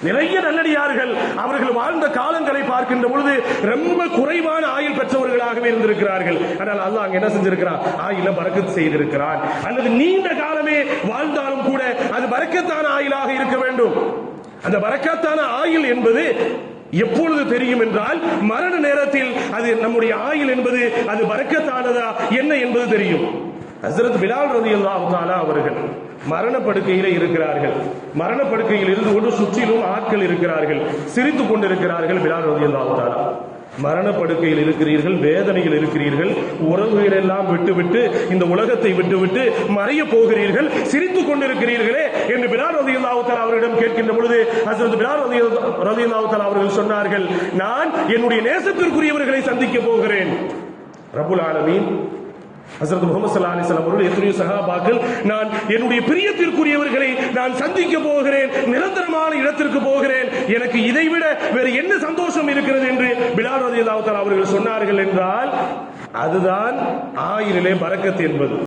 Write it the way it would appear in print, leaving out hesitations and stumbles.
நிறைய நல்லடியார்கள் அவர்கள் வாழ்ந்த காலங்களை பார்க்கின்ற பொழுது ரொம்ப குறைவான ஆயுள் பெற்றவர்களாகவே இருந்திருக்கிறார்கள். ஆனால் அல்லாஹ் அங்க என்ன செஞ்சிருக்கிறான்? ஆயுள பரக்கத் செய்திருக்கிறான். அல்லது நீண்ட காலமே வாழ்ந்தாலும் கூட அது பரக்கத்தான ஆயுளாக இருக்க வேண்டும். அந்த பரக்கத்தான ஆயுள் என்பது எப்பொழுது தெரியும் என்றால், மரண நேரத்தில் அது நம்முடைய ஆயுள் என்பது அது பரக்கத்தானதா என்ன என்பது தெரியும். ஹஸ்ரத் பிலால் ரலியல்லாஹு தஆலா அவர்கள் மரணப்படுக்கையிலே இருக்கிறார்கள். மரணப்படுக்கையில் இருந்து கொண்டு சுற்றிலும் ஆட்கள் இருக்கிறார்கள், சிரித்துக் கொண்டிருக்கிறார்கள். பிலால் ரலியல்லாஹு தஆலா, மரணப்படுக்கையில் இருக்கிறீர்கள், வேதனையில் இருக்கிறீர்கள், உறவுகள் எல்லாம் விட்டுவிட்டு இந்த உலகத்தை விட்டுவிட்டு மறைய போகிறீர்கள், சிரித்துக் கொண்டிருக்கிறீர்களே என்று பிலால் ரலியல்லாஹு தஆலா அவரிடம் கேட்கின்ற பொழுது ஹஸ்ரத் பிலால் ரலியல்லாஹு தஆலா அவர்கள் சொன்னார்கள், நான் என்னுடைய நேசத்திற்குரியவர்களை சந்திக்க போகிறேன். ரப்புல் ஆலமீன் ஹஸ்ரத் முஹம்மது ஸல்லல்லாஹு அலைஹி வஸல்லம் அவர்கள் எத்தனையோ சஹாபாக்கள், நான் என்னுடைய பிரியத்திற்குரியவர்களை நான் சந்திக்க போகிறேன், நிரந்தரமான இடத்திற்கு போகிறேன், எனக்கு இதைவிட வேறு என்ன சந்தோஷம் இருக்கிறது என்று பிலால் ரலியல்லாஹு தஆலா அவர்கள் சொன்னார்கள் என்றால், அதுதான் ஆயுளிலே பரக்கத் என்பது.